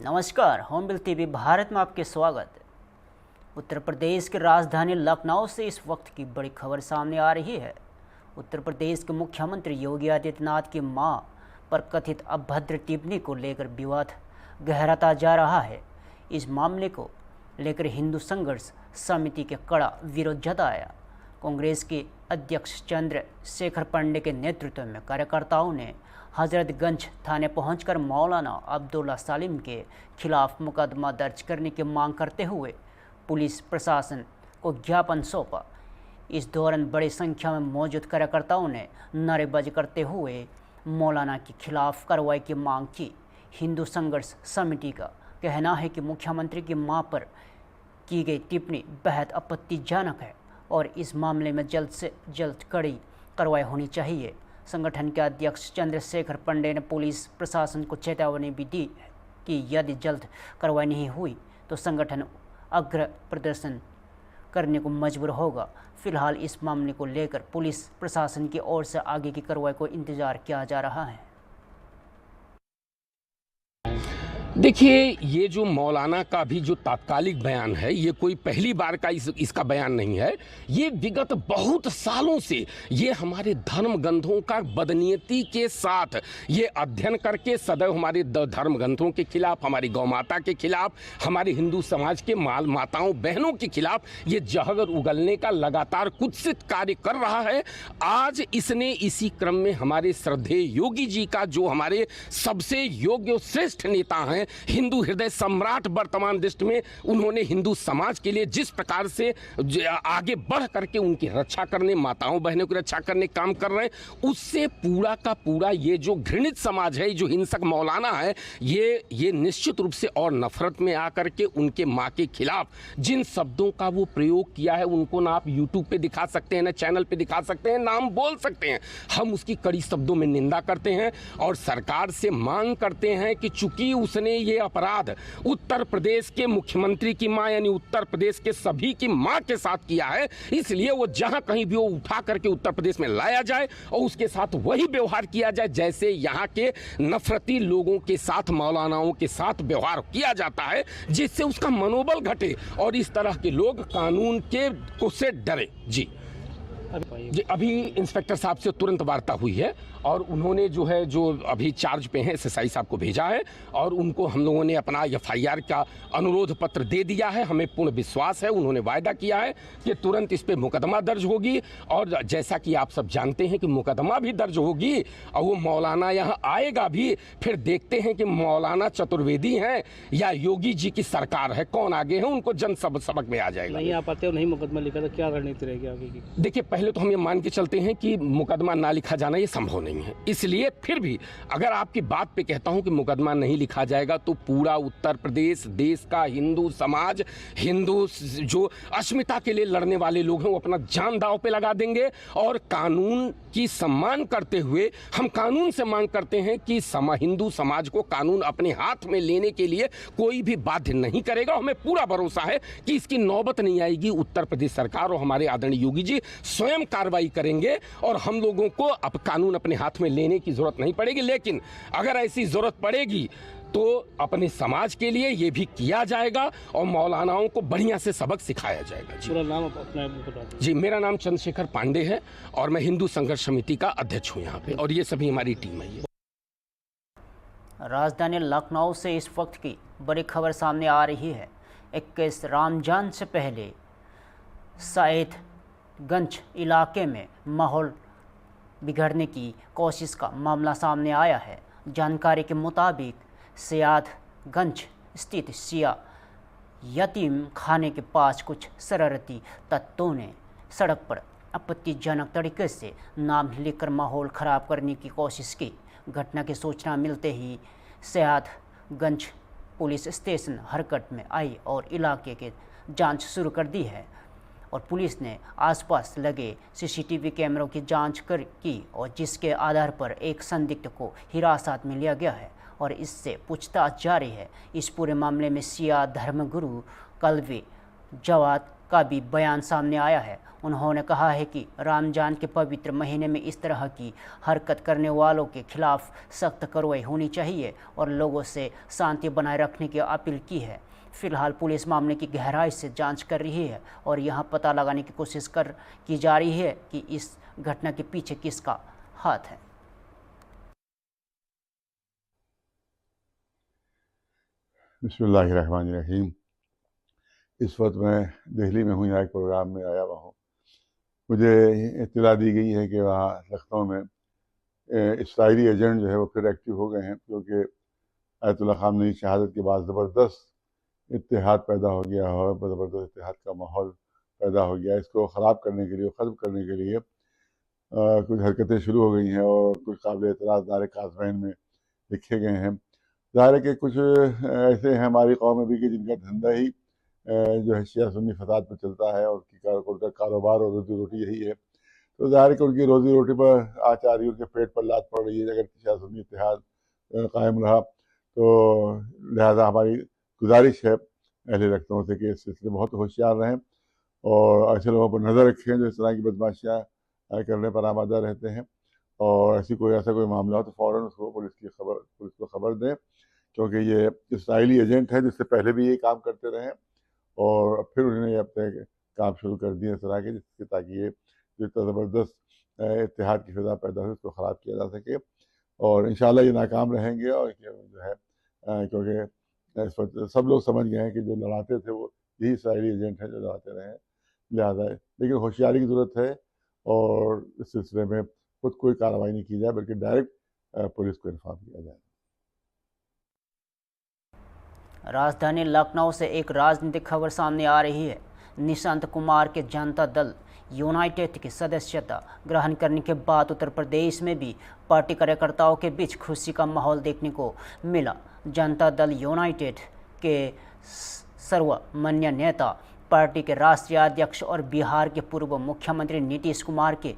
नमस्कार, होमबिल टीवी भारत में आपके स्वागत है। उत्तर प्रदेश की राजधानी लखनऊ से इस वक्त की बड़ी खबर सामने आ रही है। उत्तर प्रदेश के मुख्यमंत्री योगी आदित्यनाथ की मां पर कथित अभद्र टिप्पणी को लेकर विवाद गहराता जा रहा है। इस मामले को लेकर हिंदू संघर्ष समिति के कड़ा विरोध जताया। कांग्रेस के अध्यक्ष चंद्रशेखर पांडे के नेतृत्व में कार्यकर्ताओं ने हजरतगंज थाने पहुंचकर मौलाना अब्दुल्ला सलीम के खिलाफ मुकदमा दर्ज करने की मांग करते हुए पुलिस प्रशासन को ज्ञापन सौंपा। इस दौरान बड़ी संख्या में मौजूद कार्यकर्ताओं ने नारेबाजी करते हुए मौलाना के खिलाफ कार्रवाई की मांग की। हिंदू संघर्ष समिति का कहना है कि मुख्यमंत्री की मां पर की गई टिप्पणी बेहद आपत्तिजनक है और इस मामले में जल्द से जल्द कड़ी कार्रवाई होनी चाहिए। संगठन के अध्यक्ष चंद्रशेखर पांडे ने पुलिस प्रशासन को चेतावनी भी दी कि यदि जल्द कार्रवाई नहीं हुई तो संगठन अग्र प्रदर्शन करने को मजबूर होगा। फिलहाल इस मामले को लेकर पुलिस प्रशासन की ओर से आगे की कार्रवाई को इंतजार किया जा रहा है। देखिए, ये जो मौलाना का भी जो तात्कालिक बयान है, ये कोई पहली बार का इसका बयान नहीं है। ये विगत बहुत सालों से ये हमारे धर्म ग्रंथों का बदनीयती के साथ ये अध्ययन करके सदैव हमारे धर्म ग्रंथों के खिलाफ, हमारी गौ माता के खिलाफ, हमारे हिंदू समाज के माताओं बहनों के खिलाफ ये जहर उगलने का लगातार कुत्सित कार्य कर रहा है। आज इसने इसी क्रम में हमारे श्रद्धेय योगी जी का, जो हमारे सबसे योग्य श्रेष्ठ नेता हैं, हिंदू हृदय सम्राट वर्तमान दृष्टि में, उन्होंने हिंदू समाज के लिए जिस प्रकार से आगे बढ़ करके उनकी रक्षा करने, माताओं बहनों की रक्षा करने काम कर रहे हैं, उससे पूरा का पूरा ये जो घृणित समाज है, जो हिंसक मौलाना है, ये निश्चित रूप से और नफरत में आकर के उनके मां के खिलाफ जिन शब्दों का वो प्रयोग किया है, उनको ना आप यूट्यूब पे दिखा सकते हैं, ना चैनल पे दिखा सकते हैं, ना हम बोल सकते हैं। हम उसकी कड़ी शब्दों में निंदा करते हैं और सरकार से मांग करते हैं कि चूंकि उसने ये अपराध उत्तर प्रदेश के मुख्यमंत्री की मां यानी उत्तर प्रदेश के सभी की मां के साथ किया है, इसलिए वो जहां कहीं भी वो उठा करके उत्तर प्रदेश में लाया जाए और उसके साथ वही व्यवहार किया जाए जैसे यहां के नफरती लोगों के साथ, मौलानाओं के साथ व्यवहार किया जाता है, जिससे उसका मनोबल घटे और इस तरह के लोग कानून के से डरे। जी, अभी इंस्पेक्टर साहब से तुरंत वार्ता हुई है और उन्होंने जो अभी चार्ज पे हैं एसएसआई साहब को भेजा है और उनको हम लोगों ने अपना एफआईआर का अनुरोध पत्र दे दिया है। हमें पूर्ण विश्वास है, उन्होंने वायदा किया है कि तुरंत इस पे मुकदमा दर्ज होगी और जैसा कि आप सब जानते हैं कि मुकदमा भी दर्ज होगी और वो मौलाना यहाँ आएगा भी। फिर देखते हैं कि मौलाना चतुर्वेदी हैं या योगी जी की सरकार है, कौन आगे है, उनको जन सबक में आ जाएगा। नहीं आ पाते और नहीं मुकदमा लिखा तो क्या रणनीति रहेगी आगे की? देखिए, पहले तो हम ये मान के चलते हैं कि मुकदमा ना लिखा जाना ये संभव नहीं है, इसलिए फिर भी अगर आपकी बात पे कहता हूं कि मुकदमा नहीं लिखा जाएगा तो पूरा उत्तर प्रदेश, देश का हिंदू समाज, हिंदू जो अस्मिता के लिए लड़ने वाले लोग हैं, वो अपना जान दांव पे लगा देंगे और कानून की सम्मान करते हुए हम कानून से मांग करते हैं कि हिंदू समाज को कानून अपने हाथ में लेने के लिए कोई भी बाध्य नहीं करेगा। हमें पूरा भरोसा है कि इसकी नौबत नहीं आएगी। उत्तर प्रदेश सरकार और हमारे आदरणीय योगी जी स्वयं कार्रवाई करेंगे और हम लोगों को अब कानून अपने हाथ में लेने की जरूरत नहीं पड़ेगी। लेकिन अगर ऐसी जरूरत पड़ेगी तो अपने समाज के लिए ये भी किया जाएगा और मौलानाओं को बढ़िया से सबक सिखाया जाएगा। जी, पूरा नाम अपना बता दीजिए। जी, मेरा नाम चंद्रशेखर पांडे है और मैं हिंदू संघर्ष समिति का अध्यक्ष हूँ यहाँ पे और ये सभी हमारी टीम है। ये राजधानी लखनऊ से इस वक्त की बड़ी खबर सामने आ रही है। 21 रमजान से पहले सैयदगंज इलाके में माहौल बिगड़ने की कोशिश का मामला सामने आया है। जानकारी के मुताबिक सैयदगंज स्थित शिया यतीम खाने के पास कुछ शरारती तत्वों ने सड़क पर आपत्तिजनक तरीके से नाम लिखकर माहौल ख़राब करने की कोशिश की। घटना की सूचना मिलते ही सैयदगंज पुलिस स्टेशन हरकत में आई और इलाके की जांच शुरू कर दी है और पुलिस ने आसपास लगे सीसीटीवी कैमरों की जांच की और जिसके आधार पर एक संदिग्ध को हिरासत में लिया गया है और इससे पूछताछ जारी है। इस पूरे मामले में शिया धर्मगुरु कल्वी जवाद का भी बयान सामने आया है। उन्होंने कहा है कि रमजान के पवित्र महीने में इस तरह की हरकत करने वालों के खिलाफ सख्त कार्रवाई होनी चाहिए और लोगों से शांति बनाए रखने की अपील की है। फिलहाल पुलिस मामले की गहराई से जांच कर रही है और यहां पता लगाने की कोशिश की जा रही है कि इस घटना के पीछे किसका हाथ है। बिस्मिल्लाहिर्रहमानिर्रहीम। इस वक्त मैं दिल्ली में हूँ, यहाँ एक प्रोग्राम में आया हुआ हूँ। मुझे इत्तला दी गई है कि वहाँ लखनऊ में इसराइली एजेंट जो है वो फिर एक्टिव हो गए हैं, क्योंकि आयतुल्लाह ख़ामनेई की शहादत के बाद ज़बरदस्त इत्तेहाद पैदा हो गया और ज़बरदस्त इत्तेहाद का माहौल पैदा हो गया। इसको ख़राब करने के लिए, ख़त्म करने के लिए कुछ हरकतें शुरू हो गई हैं और कुछ काबिल एतराज़ नारे काज़मैन में लिखे गए हैं। ज़ाहिर है कि कुछ ऐसे हैं हमारी कौम में भी कि जिनका धंधा ही जो है शिया सुन्नी फसाद पर चलता है और उनका कारोबार और रोजी रोटी यही है। तो ज़ाहिर है कि उनकी रोजी रोटी पर आँच आ रही है, उनके पेट पर लात पड़ रही है अगर शिया सुन्नी इत्तेहाद कायम रहा। तो लिहाजा हमारी गुजारिश है अहले लखनऊ से कि इस सिलसिले में बहुत होशियार रहें और ऐसे लोगों पर नज़र रखें जो इस तरह की बदमाशियाँ करने पर आमादा रहते हैं, और ऐसा कोई मामला हो तो फ़ौरन उसको पुलिस को खबर दें, क्योंकि ये इसराइली एजेंट है जिससे पहले भी ये काम करते रहे और फिर उन्होंने अपने काम शुरू कर दिए इस तरह के, जिससे ताकि ये जो इतना ज़बरदस्त इत्तेहाद की फ़िज़ा पैदा हुई उसको ख़राब किया जा सके। और इंशाअल्लाह ये नाकाम रहेंगे और जो है क्योंकि इस वक्त सब लोग समझ गए हैं कि जो लड़ाते थे वो यही इसराइली एजेंट हैं जो लड़ाते रहे हैं। लिहाजा लेकिन होशियारी की ज़रूरत है और इस सिलसिले में खुद कोई कार्रवाई नहीं की जाए बल्कि डायरेक्ट पुलिस को इन्फॉर्म किया जाए। राजधानी लखनऊ से एक राजनीतिक खबर सामने आ रही है। निशांत कुमार के जनता दल यूनाइटेड की सदस्यता ग्रहण करने के बाद उत्तर प्रदेश में भी पार्टी कार्यकर्ताओं के बीच खुशी का माहौल देखने को मिला। जनता दल यूनाइटेड के सर्वमान्य नेता, पार्टी के राष्ट्रीय अध्यक्ष और बिहार के पूर्व मुख्यमंत्री नीतीश कुमार के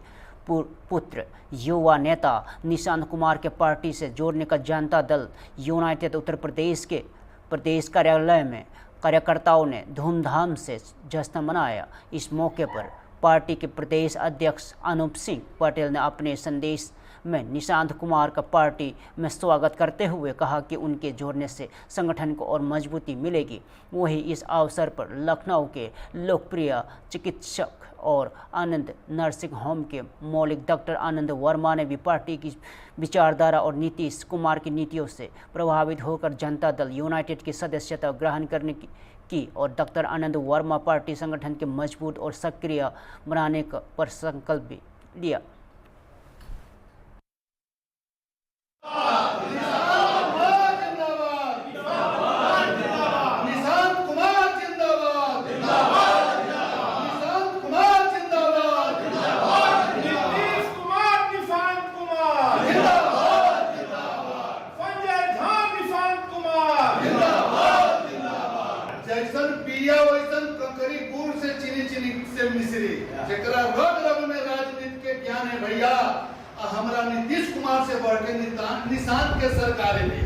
पुत्र युवा नेता निशांत कुमार के पार्टी से जोड़ने का जनता दल यूनाइटेड उत्तर प्रदेश के प्रदेश कार्यालय में कार्यकर्ताओं ने धूमधाम से जश्न मनाया। इस मौके पर पार्टी के प्रदेश अध्यक्ष अनूप सिंह पटेल ने अपने संदेश में निशांत कुमार का पार्टी में स्वागत करते हुए कहा कि उनके जोड़ने से संगठन को और मजबूती मिलेगी। वहीं इस अवसर पर लखनऊ के लोकप्रिय चिकित्सक और आनंद नर्सिंग होम के मौलिक डॉक्टर आनंद वर्मा ने भी पार्टी की विचारधारा और नीतीश कुमार की नीतियों से प्रभावित होकर जनता दल यूनाइटेड की सदस्यता ग्रहण करने की और डॉक्टर आनंद वर्मा पार्टी संगठन के मजबूत और सक्रिय बनाने पर संकल्प भी लिया। जैसन पिया वैसन कंकरी गुड़ से चीनी से मिश्री, जेकरा रग रग में राजनीति के ज्ञान है भैया। हमरा नीतीश कुमार से बढ़ के निशांत के सरकार है।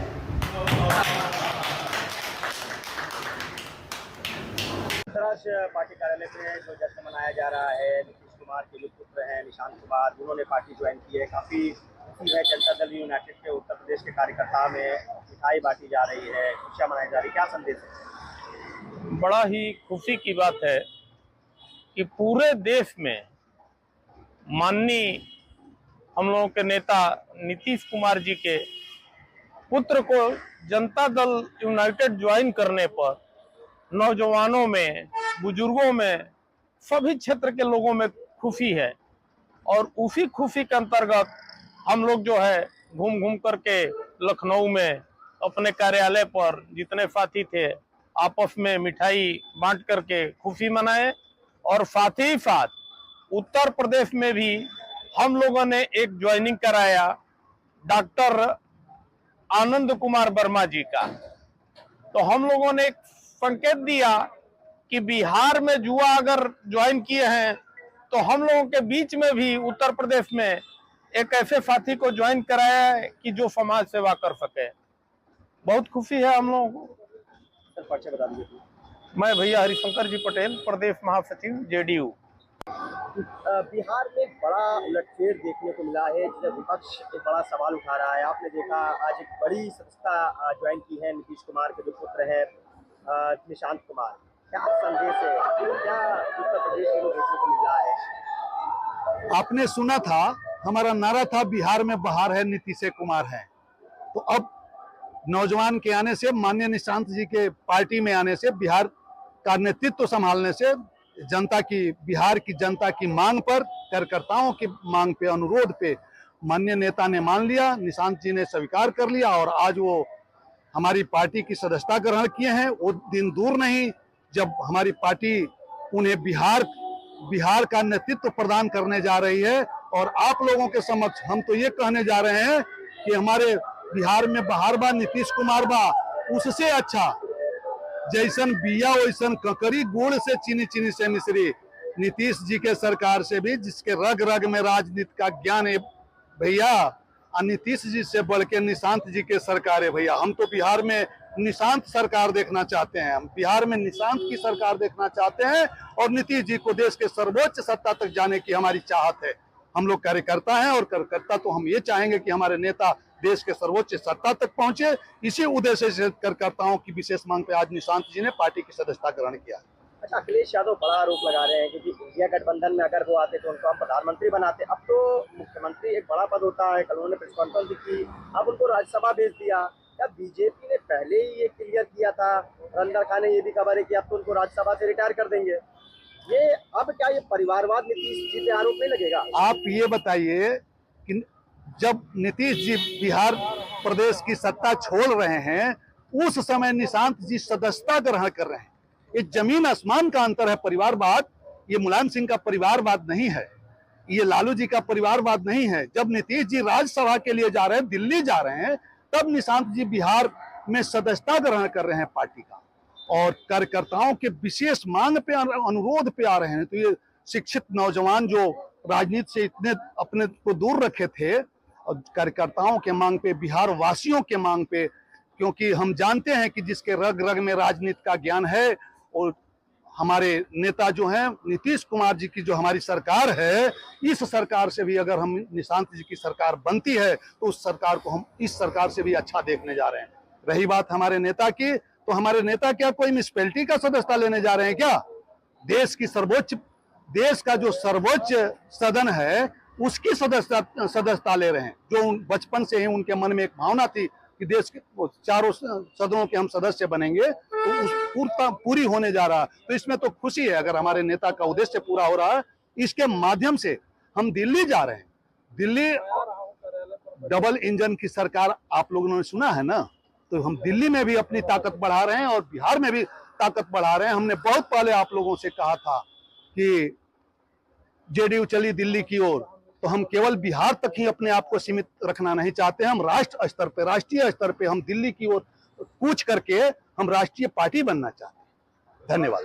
पार्टी कार्यालय पे जो जश्न मनाया जा रहा है, नीतीश कुमार के जो पुत्र हैं निशांत कुमार, उन्होंने पार्टी ज्वाइन की है। काफी खुशी है। जनता दल यूनाइटेड के उत्तर प्रदेश के कार्यकर्ता में मिठाई बांटी जा रही है, खुशियां मनाई जा रही है, क्या संदेश है? बड़ा ही खुशी की बात है कि पूरे देश में माननीय हम लोगों के नेता नीतीश कुमार जी के पुत्र को जनता दल यूनाइटेड ज्वाइन करने पर नौजवानों में, बुजुर्गों में, सभी क्षेत्र के लोगों में खुशी है। और उसी खुशी के अंतर्गत हम लोग जो है घूम घूम करके लखनऊ में अपने कार्यालय पर जितने साथी थे आपस में मिठाई बांट करके खुशी मनाए। और साथ ही साथ उत्तर प्रदेश में भी हम लोगों ने एक ज्वाइनिंग कराया डॉक्टर आनंद कुमार वर्मा जी का। तो हम लोगों ने एक संकेत दिया कि बिहार में युवा अगर ज्वाइन किए हैं तो हम लोगों के बीच में भी उत्तर प्रदेश में एक ऐसे साथी को ज्वाइन कराया है कि जो समाज सेवा कर सके। बहुत खुशी है हम लोगों को। सर परिचय बता दीजिए। मैं भैया हरिशंकर जी पटेल, प्रदेश महासचिव जेडीयू। बिहार में एक बड़ा उलटफेर देखने को मिला है, जिसमें विपक्ष एक बड़ा सवाल उठा रहा है। आपने देखा आज एक बड़ी सदस्यता ज्वाइन की है नीतीश कुमार के जो पुत्र है निशांत कुमार। क्या संदेश है, क्या उत्तर प्रदेश में देखने को मिल रहा है? आपने सुना था, हमारा नारा था बिहार में बहार है, नीतीश कुमार है। तो अब नौजवान के आने से, माननीय निशांत जी के पार्टी में आने से, बिहार का नेतृत्व संभालने से जनता की, बिहार की जनता की मांग पर, कार्यकर्ताओं की मांग पे, अनुरोध पे माननीय नेता ने मान लिया, निशांत जी ने स्वीकार कर लिया और आज वो हमारी पार्टी की सदस्यता ग्रहण किए हैं। वो दिन दूर नहीं जब हमारी पार्टी उन्हें बिहार का नेतृत्व प्रदान करने जा रही है। और आप लोगों के समक्ष हम तो ये कहने जा रहे हैं कि हमारे बिहार में बहार बा, नीतीश कुमार बा, उससे अच्छा जैसन बिया वैसन ककरी, गुड़ से चीनी, चीनी से मिश्री, नीतीश जी के सरकार से भी, जिसके रग रग में राजनीति का ज्ञान है भैया, और नीतीश जी से बढ़ के निशांत जी के सरकार है भैया। हम तो बिहार में निशांत सरकार देखना चाहते हैं, हम बिहार में निशांत की सरकार देखना चाहते हैं और नीतीश जी को देश के सर्वोच्च सत्ता तक जाने की हमारी चाहत है। हम लोग कार्यकर्ता हैं और कार्यकर्ता तो हम ये चाहेंगे कि हमारे नेता देश के सर्वोच्च सत्ता तक पहुंचे। इसी उद्देश्य से कार्यकर्ताओं की विशेष मांग पे आज निशांत जी ने पार्टी की सदस्यता ग्रहण किया। अच्छा, अखिलेश यादव बड़ा आरोप लगा रहे हैं कि इंडिया गठबंधन में अगर वो आते तो उनको हम प्रधानमंत्री बनाते। अब तो मुख्यमंत्री एक बड़ा पद होता है, कल उन्होंने प्रेस कॉन्फ्रेंस की, अब उनको राज्यसभा भेज दिया। क्या बीजेपी ने पहले ही ये क्लियर किया था? रंधर खान ने ये भी खबर है कि अब तो उनको राज्यसभा से रिटायर कर देंगे। ये अब क्या ये परिवारवाद नीतीश जी पे आरोप नहीं लगेगा? आप ये बताइए कि जब नीतीश जी बिहार प्रदेश की सत्ता छोड़ रहे हैं, उस समय निशांत जी सदस्यता ग्रहण कर रहे हैं। ये जमीन आसमान का अंतर है। परिवारवाद ये मुलायम सिंह का परिवारवाद नहीं है, ये लालू जी का परिवारवाद नहीं है। जब नीतीश जी राज्यसभा के लिए जा रहे हैं, दिल्ली जा रहे हैं, तब निशांत जी बिहार में सदस्यता ग्रहण कर रहे हैं पार्टी का और कार्यकर्ताओं के विशेष मांग पे, अनुरोध पे आ रहे हैं। तो ये शिक्षित नौजवान जो राजनीति से इतने अपने को दूर रखे थे और कार्यकर्ताओं के मांग पे, बिहार वासियों के मांग पे, क्योंकि हम जानते हैं कि जिसके रग रग में राजनीति का ज्ञान है, और हमारे नेता जो हैं नीतीश कुमार जी की जो हमारी सरकार है, इस सरकार से भी अगर हम निशांत जी की सरकार बनती है तो उस सरकार को हम इस सरकार से भी अच्छा देखने जा रहे हैं। रही बात हमारे नेता की, तो हमारे नेता क्या कोई म्युनिसिपैलिटी का सदस्यता लेने जा रहे हैं क्या? देश का जो सर्वोच्च सदन है उसकी सदस्यता ले रहे हैं। जो बचपन से ही उनके मन में एक भावना थी कि देश के चारों सदनों के हम सदस्य बनेंगे, तो उस पूरी होने जा रहा है। तो इसमें तो खुशी है अगर हमारे नेता का उद्देश्य पूरा हो रहा है। इसके माध्यम से हम दिल्ली जा रहे हैं। दिल्ली डबल इंजन की सरकार आप लोगों ने सुना है ना, तो हम दिल्ली में भी अपनी ताकत बढ़ा रहे हैं और बिहार में भी ताकत बढ़ा रहे हैं। हमने बहुत पहले आप लोगों से कहा था कि जेडीयू चली दिल्ली की ओर, तो हम केवल बिहार तक ही अपने आप को सीमित रखना नहीं चाहते। हम राष्ट्र स्तर पे, राष्ट्रीय स्तर पे हम दिल्ली की ओर कूच करके हम राष्ट्रीय पार्टी बनना चाहते हैं। धन्यवाद।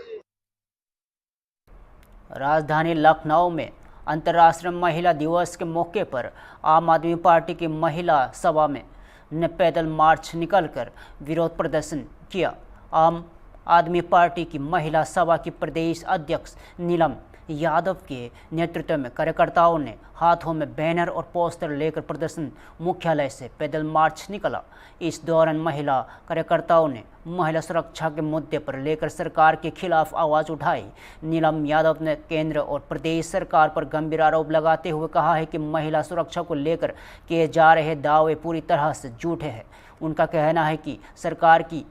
राजधानी लखनऊ में अंतर्राष्ट्रीय महिला दिवस के मौके पर आम आदमी पार्टी की महिला सभा में ने पैदल मार्च निकलकर विरोध प्रदर्शन किया। आम आदमी पार्टी की महिला सभा की प्रदेश अध्यक्ष नीलम यादव के नेतृत्व में कार्यकर्ताओं ने हाथों में बैनर और पोस्टर लेकर प्रदर्शन मुख्यालय से पैदल मार्च निकाला। इस दौरान महिला कार्यकर्ताओं ने महिला सुरक्षा के मुद्दे पर लेकर सरकार के खिलाफ आवाज़ उठाई। नीलम यादव ने केंद्र और प्रदेश सरकार पर गंभीर आरोप लगाते हुए कहा है कि महिला सुरक्षा को लेकर किए जा रहे दावे पूरी तरह से झूठे हैं। उनका कहना है कि सरकार की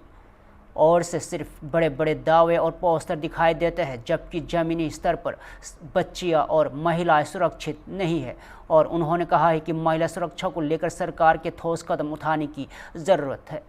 और से सिर्फ बड़े बड़े दावे और पोस्टर दिखाई देते हैं, जबकि ज़मीनी स्तर पर बच्चियां और महिलाएं सुरक्षित नहीं है। और उन्होंने कहा है कि महिला सुरक्षा को लेकर सरकार के ठोस कदम उठाने की ज़रूरत है।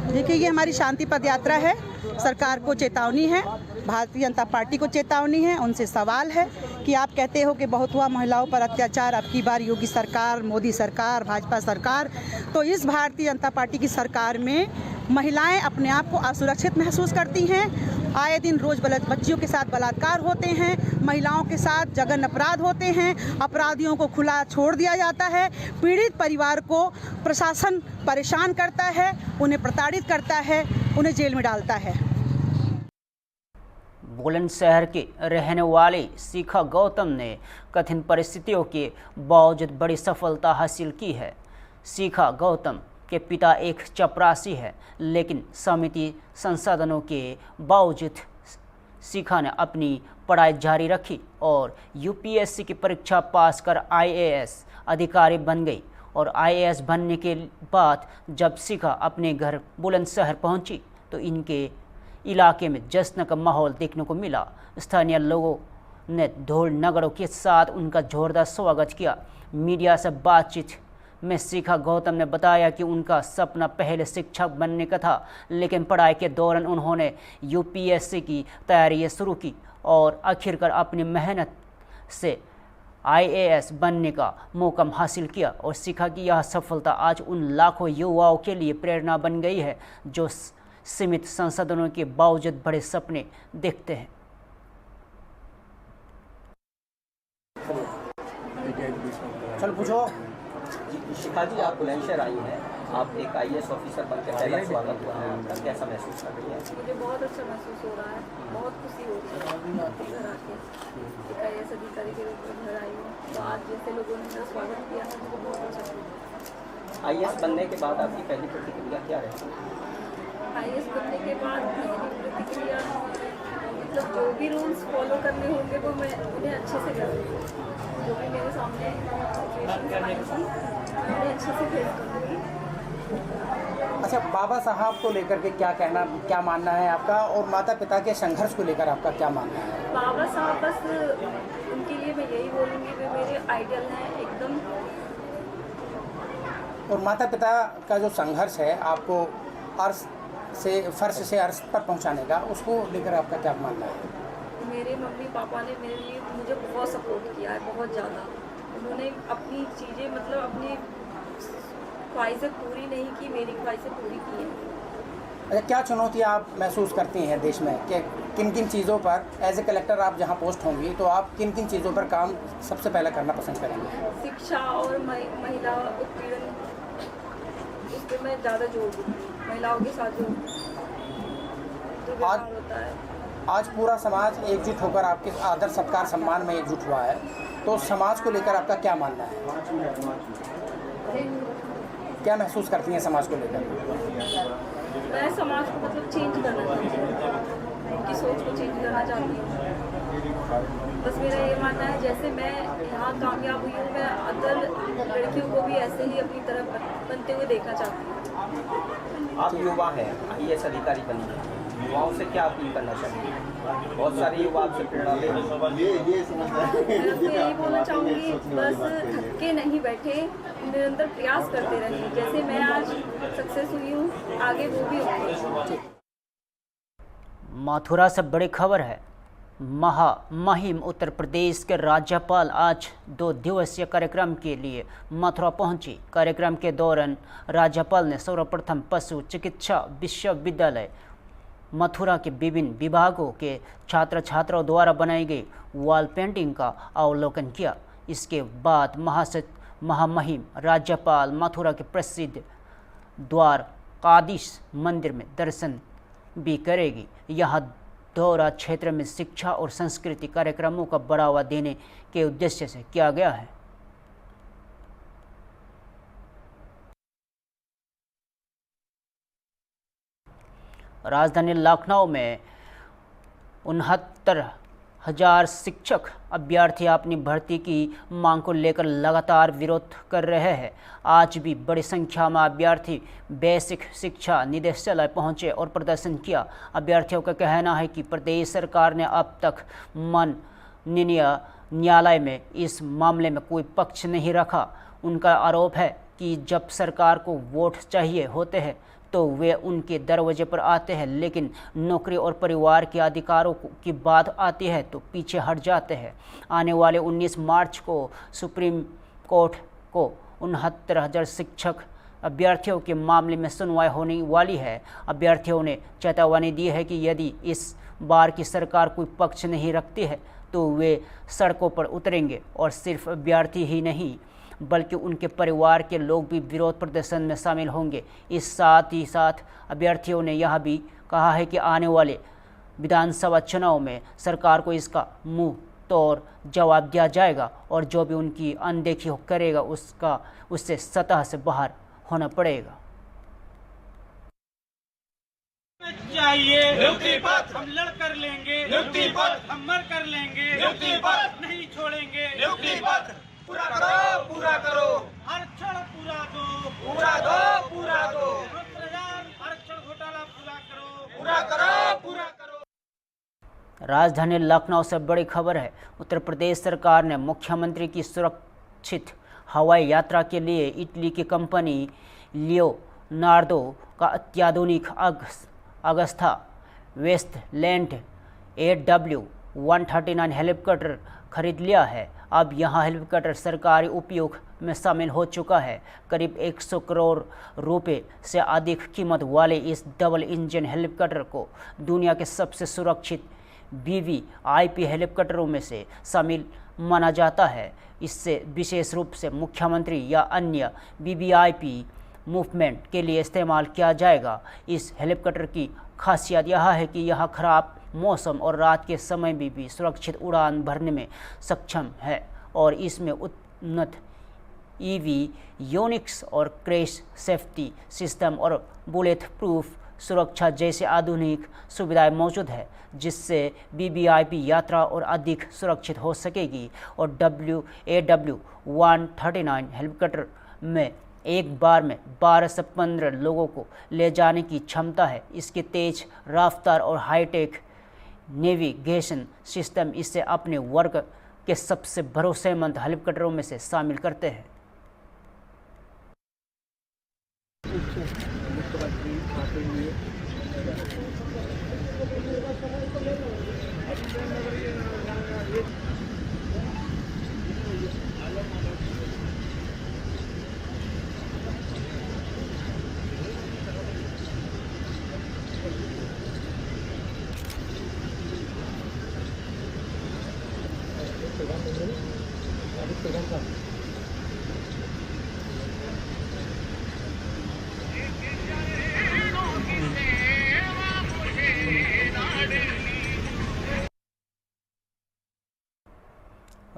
देखिए, ये हमारी शांति पद यात्रा है। सरकार को चेतावनी है, भारतीय जनता पार्टी को चेतावनी है। उनसे सवाल है कि आप कहते हो कि बहुत हुआ महिलाओं पर अत्याचार, अब की बार योगी सरकार, मोदी सरकार, भाजपा सरकार, तो इस भारतीय जनता पार्टी की सरकार में महिलाएं अपने आप को असुरक्षित महसूस करती हैं। आए दिन रोज़ बच्चियों के साथ बलात्कार होते हैं, महिलाओं के साथ जघन्य अपराध होते हैं, अपराधियों को खुला छोड़ दिया जाता है, पीड़ित परिवार को प्रशासन परेशान करता है, उन्हें प्रताड़ित करता है, उन्हें जेल में डालता है। बुलंदशहर के रहने वाले शिखा गौतम ने कठिन परिस्थितियों के बावजूद बड़ी सफलता हासिल की है। शिखा गौतम के पिता एक चपरासी है, लेकिन समिति संसाधनों के बावजूद शिखा ने अपनी पढ़ाई जारी रखी और यूपीएससी की परीक्षा पास कर आईएएस अधिकारी बन गई। और आईएएस बनने के बाद जब शिखा अपने घर बुलंदशहर पहुंची तो इनके इलाके में जश्न का माहौल देखने को मिला। स्थानीय लोगों ने ढोल नगाड़ों के साथ उनका जोरदार स्वागत किया। मीडिया से बातचीत में शिखा गौतम ने बताया कि उनका सपना पहले शिक्षक बनने का था, लेकिन पढ़ाई के दौरान उन्होंने यूपीएससी की तैयारी शुरू की और आखिरकार अपनी मेहनत से आईएएस बनने का मौका हासिल किया। और शिखा की यह सफलता आज उन लाखों युवाओं के लिए प्रेरणा बन गई है जो सीमित संसाधनों के बावजूद बड़े सपने देखते हैं। चल पूछो। शिखा जी, आप बुलंदशहर आई हैं, आप एक आईएएस ऑफिसर बनकर पहला स्वागत हुआ है आपका, कैसा महसूस कर रही है? मुझे बहुत अच्छा महसूस हो रहा है, बहुत खुशी हो रही है घर आके। एक आईएएस अधिकारी के रूप में घर आई हूँ, तो आज जैसे लोगों ने मेरा स्वागत किया है मुझे बहुत अच्छा लगा। आईएएस बनने के बाद आपकी पहली प्रतिक्रिया क्या रही? आईएएस बनने के बाद मेरी प्रतिक्रिया मतलब जो भी रूल्स फॉलो करने होंगे वो मैं उन्हें अच्छे से करूँगी। जो भी मेरे सामने सिचुएशन आई थी उन्हें अच्छे से फेस करूँगी। अच्छा, बाबा साहब को लेकर के क्या मानना है आपका, और माता पिता के संघर्ष को लेकर आपका क्या मानना है? बाबा साहब बस उनके लिए मैं यही बोलूँगी, वे मेरे आइडियल हैं एकदम। और माता पिता का जो संघर्ष है आपको अर्श से फर्श से अर्श पर पहुंचाने का, उसको लेकर आपका क्या मानना है? मेरे मम्मी पापा ने मेरे लिए मुझे बहुत सपोर्ट किया है, बहुत ज़्यादा। उन्होंने अपनी चीज़ें मतलब अपनी ख्वाहिशें पूरी नहीं की, मेरी ख्वाहिशें पूरी की हैं। अच्छा, क्या चुनौतियाँ आप महसूस करती हैं देश में, कि किन किन चीज़ों पर एज ए कलेक्टर आप जहाँ पोस्ट होंगी तो आप किन किन चीज़ों पर काम सबसे पहले करना पसंद करेंगे? शिक्षा और महिला उत्पीड़न, उस पर मैं ज़्यादा जोर दूँगी। महिलाओं के साथ जो व्यवहार होता है। आज पूरा समाज एकजुट होकर आपके आदर सत्कार सम्मान में एकजुट हुआ है, तो समाज को लेकर आपका क्या मानना है? क्या महसूस करती हैं समाज को लेकर? मैं समाज को मतलब चेंज करना चाहती हूँ, उनकी सोच को चेंज करना चाहती हूँ। बस मेरा ये मानना है जैसे मैं यहाँ कामयाब हुई हूँ, मैं अदर लड़कियों को भी ऐसे ही अपनी तरफ बनते हुए देखना चाहती हूँ। आप युवा हैं, आईएएस अधिकारी बनी हैं, युवाओं से क्या अपील करना चाहिए? बहुत सारे युवा आपसे प्रेरणा ले रहे हैं। मैं यही बोलना चाहूँगी, बस थक के नहीं बैठे, निरंतर प्रयास करते रहें। जैसे मैं आज सक्सेस हुई हूँ, आगे वो भी होंगे। मथुरा से बड़ी खबर है। महामहिम उत्तर प्रदेश के राज्यपाल आज 2 दिवसीय कार्यक्रम के लिए मथुरा पहुंची। कार्यक्रम के दौरान राज्यपाल ने सर्वप्रथम पशु चिकित्सा विश्वविद्यालय मथुरा के विभिन्न विभागों के छात्र छात्राओं द्वारा बनाई गई वॉल पेंटिंग का अवलोकन किया। इसके बाद महामहिम राज्यपाल मथुरा के प्रसिद्ध द्वारकाधीश मंदिर में दर्शन भी करेगी। यहाँ दौरा क्षेत्र में शिक्षा और संस्कृति कार्यक्रमों का बढ़ावा देने के उद्देश्य से किया गया है। राजधानी लखनऊ में 69,000 शिक्षक अभ्यर्थी अपनी भर्ती की मांग को लेकर लगातार विरोध कर रहे हैं। आज भी बड़ी संख्या में अभ्यर्थी बेसिक शिक्षा निदेशालय पहुंचे और प्रदर्शन किया। अभ्यर्थियों का कहना है कि प्रदेश सरकार ने अब तक माननीय न्यायालय में इस मामले में कोई पक्ष नहीं रखा। उनका आरोप है कि जब सरकार को वोट चाहिए होते हैं तो वे उनके दरवाजे पर आते हैं, लेकिन नौकरी और परिवार के अधिकारों की बात आती है तो पीछे हट जाते हैं। आने वाले 19 मार्च को सुप्रीम कोर्ट को 69,000 शिक्षक अभ्यर्थियों के मामले में सुनवाई होने वाली है। अभ्यर्थियों ने चेतावनी दी है कि यदि इस बार की सरकार कोई पक्ष नहीं रखती है तो वे सड़कों पर उतरेंगे। और सिर्फ अभ्यर्थी ही नहीं बल्कि उनके परिवार के लोग भी विरोध प्रदर्शन में शामिल होंगे। इस साथ ही साथ अभ्यर्थियों ने यह भी कहा है कि आने वाले विधानसभा चुनाव में सरकार को इसका मुंह तोड़ जवाब दिया जाएगा और जो भी उनकी अनदेखी करेगा उससे सतह से बाहर होना पड़ेगा। चाहिए हम लड़ कर लेंगे, हम मर कर लेंगे, नहीं छोड़ेंगे। पूरा करो, पूरा करो, आरक्षण पूरा दो, पूरा दो, पूरा दो, आरक्षण घोटाला पूरा करो, पूरा करो, पूरा करो। राजधानी लखनऊ से बड़ी खबर है। उत्तर प्रदेश सरकार ने मुख्यमंत्री की सुरक्षित हवाई यात्रा के लिए इटली की कंपनी लियोनार्डो का अत्याधुनिक अगस्ता वेस्टलैंड AW139 हेलीकॉप्टर खरीद लिया है। अब यह हेलीकॉप्टर सरकारी उपयोग में शामिल हो चुका है। करीब 100 करोड़ रुपए से अधिक कीमत वाले इस डबल इंजन हेलीकॉप्टर को दुनिया के सबसे सुरक्षित VVIP हेलीकॉप्टरों में से शामिल माना जाता है। इससे विशेष रूप से मुख्यमंत्री या अन्य VVIP मूवमेंट के लिए इस्तेमाल किया जाएगा। इस हेलीकॉप्टर की खासियत यह है कि यह खराब मौसम और रात के समय में भी सुरक्षित उड़ान भरने में सक्षम है और इसमें उन्नत एवियोनिक्स और क्रैश सेफ्टी सिस्टम और बुलेट प्रूफ सुरक्षा जैसे आधुनिक सुविधाएं मौजूद है, जिससे VVIP यात्रा और अधिक सुरक्षित हो सकेगी। और AW139 हेलीकॉप्टर में एक बार में 12 से 15 लोगों को ले जाने की क्षमता है। इसकी तेज रफ्तार और हाईटेक नेविगेशन सिस्टम इसे अपने वर्ग के सबसे भरोसेमंद हेलीकॉप्टरों में से शामिल करते हैं।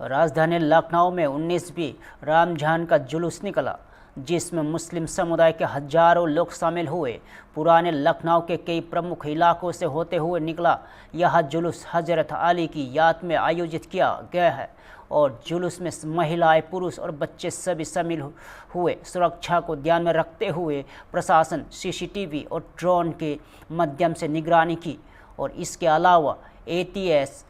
राजधानी लखनऊ में 19वीं रमजान का जुलूस निकला, जिसमें मुस्लिम समुदाय के हजारों लोग शामिल हुए। पुराने लखनऊ के कई प्रमुख इलाकों से होते हुए निकला यह जुलूस हजरत अली की याद में आयोजित किया गया है और जुलूस में महिलाएं, पुरुष और बच्चे सभी शामिल हुए। सुरक्षा को ध्यान में रखते हुए प्रशासन CCTV और ड्रोन के माध्यम से निगरानी की और इसके अलावा ATS,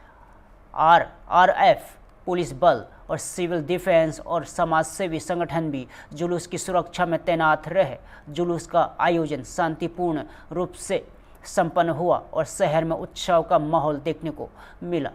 RRF, पुलिस बल और सिविल डिफेंस और समाजसेवी संगठन भी जुलूस की सुरक्षा में तैनात रहे। जुलूस का आयोजन शांतिपूर्ण रूप से संपन्न हुआ और शहर में उत्सव का माहौल देखने को मिला।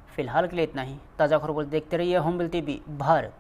फिलहाल के लिए इतना ही। ताज़ा खबरों देखते रहिए होमबिल TV भारत।